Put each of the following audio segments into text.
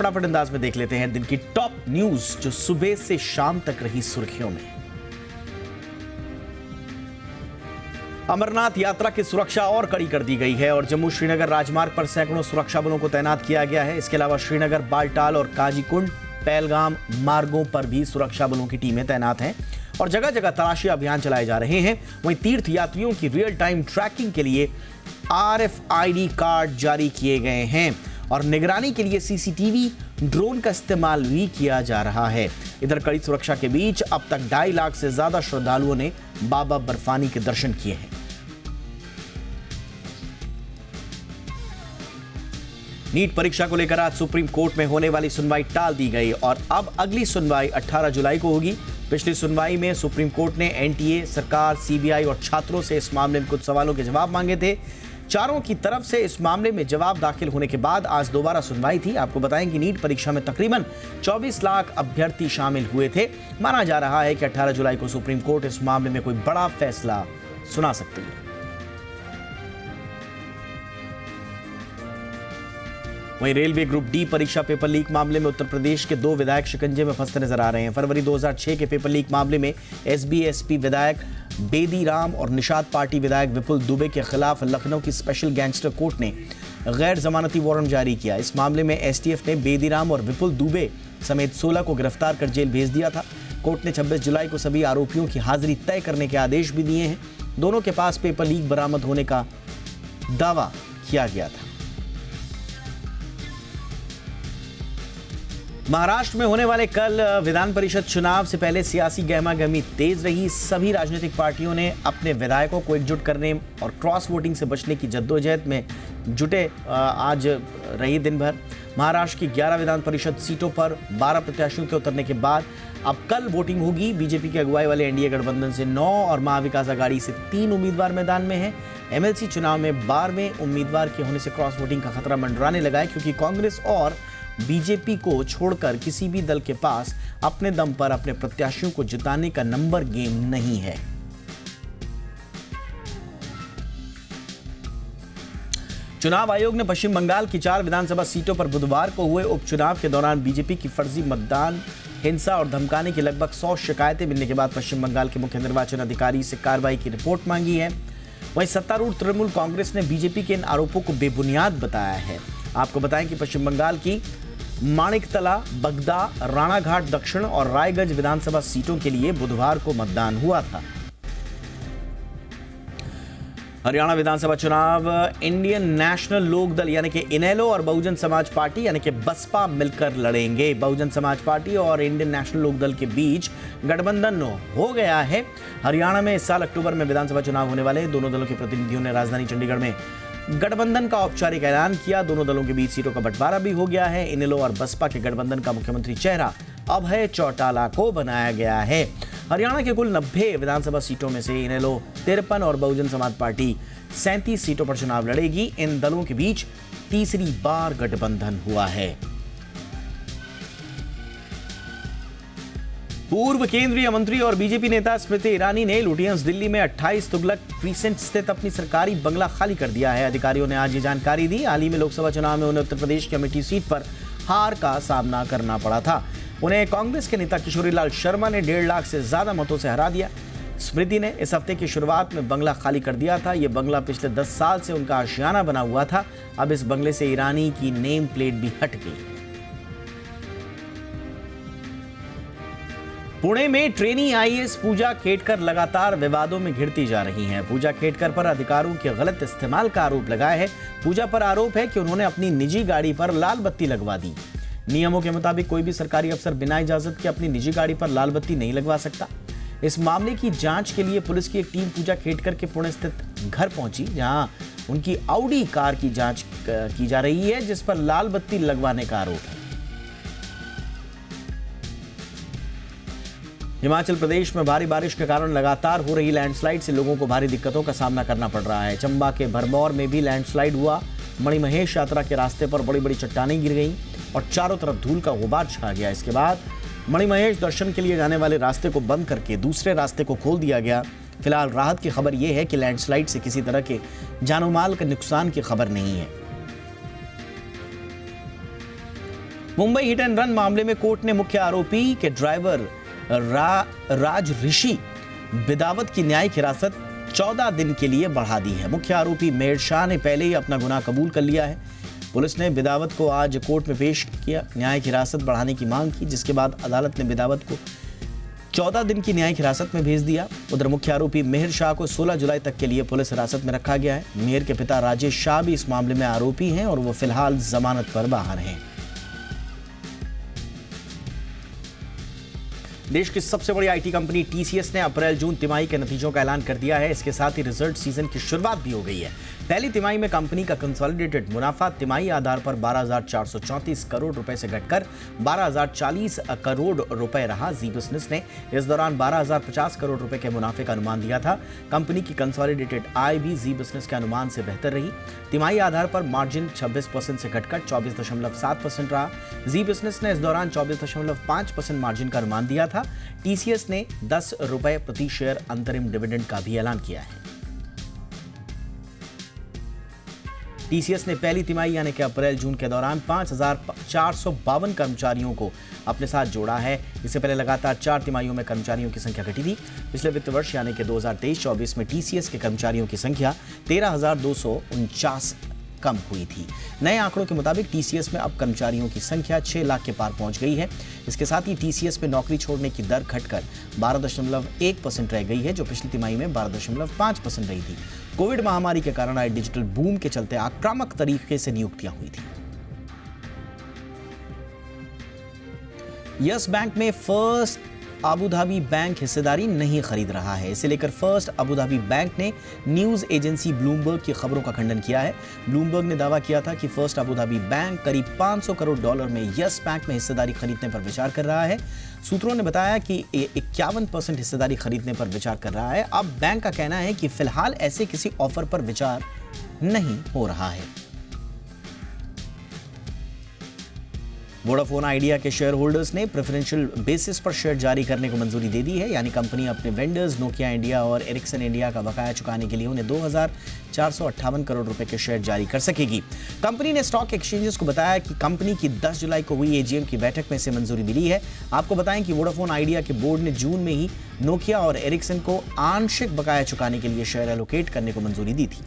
फटाफट अंदाज में देख लेते हैं दिन की टॉप न्यूज जो सुबह से शाम तक रही सुर्खियों में। अमरनाथ यात्रा की सुरक्षा और कड़ी कर दी गई है और जम्मू श्रीनगर राजमार्ग पर सैकड़ों सुरक्षा बलों को तैनात किया गया है। इसके अलावा श्रीनगर, बालटाल और काजीकुंड, पहलगाम मार्गों पर भी सुरक्षा बलों की टीमें तैनात हैं और जगह जगह तलाशी अभियान चलाए जा रहे हैं। वहीं तीर्थ यात्रियों की रियल टाइम ट्रैकिंग के लिए RFID कार्ड जारी किए गए हैं और निगरानी के लिए CCTV ड्रोन का इस्तेमाल भी किया जा रहा है। इधर कड़ी सुरक्षा के बीच अब तक 2.5 लाख से ज्यादा श्रद्धालुओं ने बाबा बर्फानी के दर्शन किए हैं। नीट परीक्षा को लेकर आज सुप्रीम कोर्ट में होने वाली सुनवाई टाल दी गई और अब अगली सुनवाई 18 जुलाई को होगी। पिछली सुनवाई में सुप्रीम कोर्ट ने NTA, सरकार, CBI और छात्रों से इस मामले में कुछ सवालों के जवाब मांगे थे। चारों की तरफ से इस मामले में जवाब दाखिल होने के बाद आज दोबारा सुनवाई थी। आपको बताएं कि नीट परीक्षा में तकरीबन 24 लाख अभ्यर्थी शामिल हुए थे। माना जा रहा है कि 18 जुलाई को सुप्रीम कोर्ट इस मामले में कोई बड़ा फैसला सुना सकती है। वहीं रेलवे ग्रुप D परीक्षा पेपर लीक मामले में उत्तर प्रदेश के 2 विधायक शिकंजे में फंसते नजर आ रहे हैं। फरवरी 2006 के पेपर लीक मामले में SB/SP विधायक बेदी राम और निषाद पार्टी विधायक विपुल दुबे के खिलाफ लखनऊ की स्पेशल गैंगस्टर कोर्ट ने गैर जमानती वारंट जारी किया। इस मामले में STF ने बेदी राम और विपुल दुबे समेत 16 को गिरफ्तार कर जेल भेज दिया था। कोर्ट ने 26 जुलाई को सभी आरोपियों की हाजिरी तय करने के आदेश भी दिए हैं। दोनों के पास पेपर लीक बरामद होने का दावा किया गया था। महाराष्ट्र में होने वाले कल विधान परिषद चुनाव से पहले सियासी गहमागहमी तेज रही। सभी राजनीतिक पार्टियों ने अपने विधायकों को एकजुट करने और क्रॉस वोटिंग से बचने की जद्दोजहद में जुटे आज रही दिन भर। महाराष्ट्र की 11 विधान परिषद सीटों पर 12 प्रत्याशियों के उतरने के बाद अब कल वोटिंग होगी। बीजेपी की अगुवाई वाले NDA गठबंधन से 9 और महाविकास आघाड़ी से 3 उम्मीदवार मैदान में हैं। MLC चुनाव में 12वें उम्मीदवार के होने से क्रॉस वोटिंग का खतरा मंडराने लगा है क्योंकि कांग्रेस और बीजेपी को छोड़कर किसी भी दल के पास अपने दम पर अपने प्रत्याशियों को जिताने का नंबर गेम नहीं है। चुनाव आयोग ने पश्चिम बंगाल की 4 विधानसभा सीटों पर बुधवार को हुए उपचुनाव के दौरान बीजेपी की फर्जी मतदान, हिंसा और धमकाने की लगभग 100 शिकायतें मिलने के बाद पश्चिम बंगाल के मुख्य निर्वाचन अधिकारी से कार्रवाई की रिपोर्ट मांगी है। वहीं सत्तारूढ़ तृणमूल कांग्रेस ने बीजेपी के इन आरोपों को बेबुनियाद बताया है। आपको बताएं कि पश्चिम बंगाल की माणिकतला, बगदा, राणाघाट दक्षिण और रायगंज विधानसभा सीटों के लिए बुधवार को मतदान हुआ था। हरियाणा विधानसभा चुनाव इंडियन नेशनल लोक दल यानी कि इनेलो और बहुजन समाज पार्टी यानी कि बसपा मिलकर लड़ेंगे। बहुजन समाज पार्टी और इंडियन नेशनल लोक दल के बीच गठबंधन हो गया है। हरियाणा में इस साल अक्टूबर में विधानसभा चुनाव होने वाले दोनों दलों के प्रतिनिधियों ने राजधानी चंडीगढ़ में गठबंधन का औपचारिक ऐलान किया। दोनों दलों के बीच सीटों का बंटवारा भी हो गया है। इनेलो और बसपा के गठबंधन का मुख्यमंत्री चेहरा अभय चौटाला को बनाया गया है। हरियाणा के कुल 90 विधानसभा सीटों में से इनेलो 53 और बहुजन समाज पार्टी 37 सीटों पर चुनाव लड़ेगी। इन दलों के बीच तीसरी बार गठबंधन हुआ है। पूर्व केंद्रीय मंत्री और बीजेपी नेता स्मृति ईरानी ने लुटियंस दिल्ली में 28 तुगलक क्रीसेंट स्थित अपनी सरकारी बंगला खाली कर दिया है। अधिकारियों ने आज ये जानकारी दी। हाल ही में लोकसभा चुनाव में उन्हें उत्तर प्रदेश की अमेठी सीट पर हार का सामना करना पड़ा था। उन्हें कांग्रेस के नेता किशोरीलाल शर्मा ने 1.5 लाख से ज्यादा मतों से हरा दिया। स्मृति ने इस हफ्ते की शुरुआत में बंगला खाली कर दिया था। यह बंगला पिछले 10 साल से उनका आशियाना बना हुआ था। अब इस बंगले से ईरानी की नेम प्लेट भी हट गई। पुणे में ट्रेनी IAS पूजा खेडकर लगातार विवादों में घिरती जा रही हैं। पूजा खेडकर पर अधिकारों के गलत इस्तेमाल का आरोप लगाया है। पूजा पर आरोप है कि उन्होंने अपनी निजी गाड़ी पर लाल बत्ती लगवा दी। नियमों के मुताबिक कोई भी सरकारी अफसर बिना इजाजत के अपनी निजी गाड़ी पर लाल बत्ती नहीं लगवा सकता। इस मामले की जांच के लिए पुलिस की एक टीम पूजा खेडकर के पुणे स्थित घर पहुंची, जहां उनकी ऑडी कार की जांच की जा रही है, जिस पर लाल बत्ती लगवाने का आरोप है। हिमाचल प्रदेश में भारी बारिश के कारण लगातार हो रही लैंडस्लाइड से लोगों को भारी दिक्कतों का सामना करना पड़ रहा है। चंबा के भरमौर में भी लैंडस्लाइड हुआ। मणिमहेश यात्रा के रास्ते पर बड़ी बड़ी चट्टानें गिर गईं और चारों तरफ धूल का गुबार छा गया। इसके बाद मणिमहेश दर्शन के लिए जाने वाले रास्ते को बंद करके दूसरे रास्ते को खोल दिया गया। फिलहाल राहत की खबर यह है कि लैंडस्लाइड से किसी तरह के जानो माल के नुकसान की खबर नहीं है। मुंबई हिट एंड रन मामले में कोर्ट ने मुख्य आरोपी के ड्राइवर राज ऋषि बिदावत की न्यायिक हिरासत 14 दिन के लिए बढ़ा दी है। मुख्य आरोपी मेहर शाह ने पहले ही अपना गुनाह कबूल कर लिया है। पुलिस ने बिदावत को आज कोर्ट में पेश किया, न्यायिक हिरासत बढ़ाने की मांग की, जिसके बाद अदालत ने बिदावत को 14 दिन की न्यायिक हिरासत में भेज दिया। उधर मुख्य आरोपी मेहर शाह को 16 जुलाई तक के लिए पुलिस हिरासत में रखा गया है। मेहर के पिता राजेश शाह भी इस मामले में आरोपी हैं और वो फिलहाल जमानत पर बाहर हैं। देश की सबसे बड़ी आईटी कंपनी टीसीएस ने अप्रैल जून तिमाही के नतीजों का ऐलान कर दिया है। इसके साथ ही रिजल्ट सीजन की शुरुआत भी हो गई है। पहली तिमाही में कंपनी का कंसोलिडेटेड मुनाफा तिमाही आधार पर 12,434 करोड़ रुपए से घटकर 12,040 करोड़ रुपए रहा। जी बिजनेस ने इस दौरान 12,050 करोड़ रुपए के मुनाफे का अनुमान दिया था। कंपनी की कंसोलिडेटेड आय भी जी बिजनेस के अनुमान से बेहतर रही। तिमाही आधार पर मार्जिन 26% से घटकर 24.7% रहा। जी बिजनेस ने इस दौरान 24.5% मार्जिन का अनुमान दिया था। टीसीएस ने 10 रुपए प्रति शेयर अंतरिम डिविडेंड का भी ऐलान किया है। टीसीएस ने पहली तिमाही यानी कि अप्रैल जून के दौरान 5,452 कर्मचारियों को अपने साथ जोड़ा है। इससे पहले लगातार 4 तिमाहियों में कर्मचारियों की संख्या घटी थी। पिछले वित्त वर्ष यानी कि 2023-24 में टीसीएस के कर्मचारियों की संख्या 13,249 कम हुई थी। नए आंकड़ों के मुताबिक टीसीएस में अब कर्मचारियों की संख्या 6 लाख के पार पहुंच गई है। इसके साथ ही टीसीएस में नौकरी छोड़ने की दर घटकर 12.1% रह गई है, जो पिछली तिमाही में 12.5% रही थी। कोविड महामारी के कारण आए डिजिटल बूम के चलते आक्रामक तरीके से नियुक्तियां हुई थी। यस बैंक में फर्स्ट अबू धाबी बैंक हिस्सेदारी नहीं खरीद रहा है। इसे लेकर फर्स्ट अबू धाबी बैंक ने न्यूज एजेंसी ब्लूमबर्ग की खबरों का खंडन किया है। ब्लूमबर्ग ने दावा किया था कि फर्स्ट अबू धाबी बैंक करीब $500 करोड़ में यस बैंक में हिस्सेदारी खरीदने पर विचार कर रहा है। सूत्रों ने बताया कि 51% हिस्सेदारी खरीदने पर विचार कर रहा है। अब बैंक का कहना है कि फिलहाल ऐसे किसी ऑफर पर विचार नहीं हो रहा है। वोडाफोन आइडिया के शेयर होल्डर्स ने प्रेफरेंशियल बेसिस पर शेयर जारी करने को मंजूरी दे दी है। यानी कंपनी अपने वेंडर्स नोकिया इंडिया और एरिक्सन इंडिया का बकाया चुकाने के लिए उन्हें 2,458 करोड़ रुपए के शेयर जारी कर सकेगी। कंपनी ने स्टॉक एक्सचेंजेस को बताया कि कंपनी की 10 जुलाई को हुई एजीएम की बैठक में इसे मंजूरी मिली है। आपको बताएं कि वोडाफोन आइडिया के बोर्ड ने जून में ही नोकिया और एरिक्सन को आंशिक बकाया चुकाने के लिए शेयर एलोकेट करने को मंजूरी दी थी।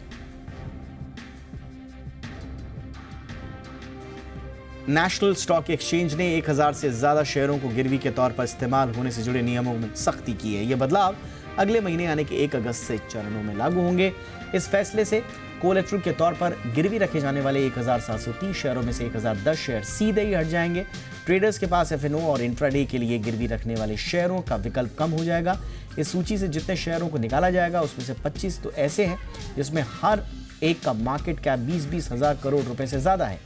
नेशनल स्टॉक एक्सचेंज ने 1,000 से ज्यादा शेयरों को गिरवी के तौर पर इस्तेमाल होने से जुड़े नियमों में सख्ती की है। यह बदलाव अगले महीने यानी कि 1 अगस्त से चरणों में लागू होंगे। इस फैसले से कोलेट्रल के तौर पर गिरवी रखे जाने वाले 1,730 शेयरों में से 1,010 शेयर सीधे ही हट जाएंगे। ट्रेडर्स के पास एफएनओ और इंट्राडे के लिए गिरवी रखने वाले शेयरों का विकल्प कम हो जाएगा। इस सूची से जितने शेयरों को निकाला जाएगा उसमें से 25 तो ऐसे हैं जिसमें हर एक का मार्केट कैप 20-20 हजार करोड़ रुपए से ज्यादा है।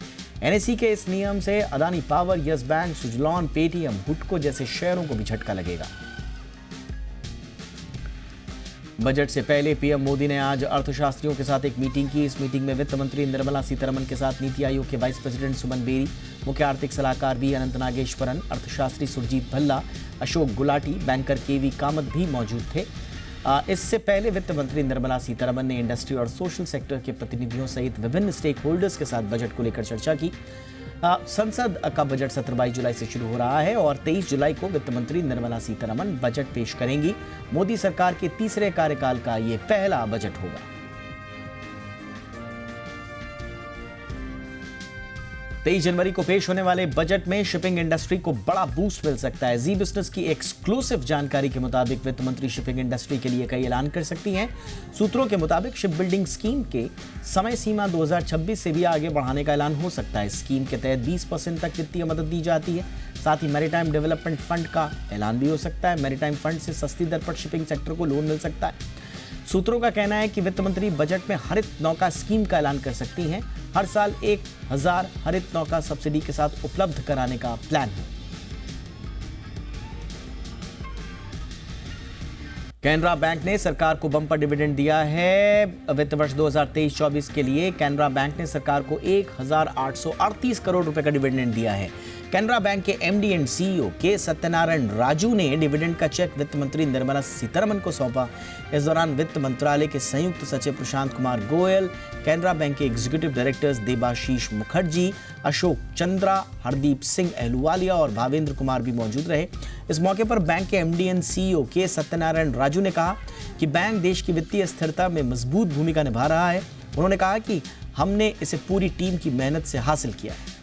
एनएसई के इस नियम से Adani power, yes bank, Suzlon, Paytm, हुडको जैसे शेयरों को भी झटका लगेगा। बजट से पहले पीएम मोदी ने आज अर्थशास्त्रियों के साथ एक मीटिंग की। इस मीटिंग में वित्त मंत्री निर्मला सीतारमण के साथ नीति आयोग के वाइस प्रेसिडेंट सुमन बेरी, मुख्य आर्थिक सलाहकार वी अनंत नागेश्वरन, अर्थशास्त्री सुरजीत भल्ला, अशोक गुलाटी, बैंकर केवी कामत भी मौजूद थे। इससे पहले वित्त मंत्री निर्मला सीतारमण ने इंडस्ट्री और सोशल सेक्टर के प्रतिनिधियों सहित विभिन्न स्टेक होल्डर्स के साथ बजट को लेकर चर्चा की। संसद का बजट सत्र 22 जुलाई से शुरू हो रहा है और 23 जुलाई को वित्त मंत्री निर्मला सीतारमण बजट पेश करेंगी। मोदी सरकार के तीसरे कार्यकाल का यह पहला बजट होगा। 23 जनवरी को पेश होने वाले बजट में शिपिंग इंडस्ट्री को बड़ा बूस्ट मिल सकता है। जी बिजनेस की एक्सक्लूसिव जानकारी के मुताबिक वित्त मंत्री शिपिंग इंडस्ट्री के लिए कई ऐलान कर सकती हैं। सूत्रों के मुताबिक शिप बिल्डिंग स्कीम के समय सीमा 2026 से भी आगे बढ़ाने का ऐलान हो सकता है। स्कीम के तहत 20% तक वित्तीय मदद दी जाती है। साथ ही मैरीटाइम डेवलपमेंट फंड का ऐलान भी हो सकता है। मैरीटाइम फंड से सस्ती दर पर शिपिंग सेक्टर को लोन मिल सकता है। सूत्रों का कहना है कि वित्त मंत्री बजट में हरित नौका स्कीम का ऐलान कर सकती हैं। हर साल 1,000 हरित नौका सब्सिडी के साथ उपलब्ध कराने का प्लान है। कैनरा बैंक ने सरकार को बम्पर डिविडेंड दिया है। वित्त वर्ष 2023-24 के लिए कैनरा बैंक ने सरकार को 1,838 करोड़ रुपए का डिविडेंड दिया है। कैनरा बैंक के एमडी एंड सीईओ के सत्यनारायण राजू ने डिविडेंड का चेक वित्त मंत्री निर्मला सीतारमण को सौंपा। इस दौरान वित्त मंत्रालय के संयुक्त सचिव प्रशांत कुमार गोयल, कैनरा बैंक के एग्जीक्यूटिव डायरेक्टर्स देबाशीष मुखर्जी, अशोक चंद्रा, हरदीप सिंह अहलूवालिया और भावेंद्र कुमार भी मौजूद रहे। इस मौके पर बैंक के एमडी एंड सीईओ के सत्यनारायण राजू ने कहा कि बैंक देश की वित्तीय स्थिरता में मजबूत भूमिका निभा रहा है। उन्होंने कहा कि हमने इसे पूरी टीम की मेहनत से हासिल किया है।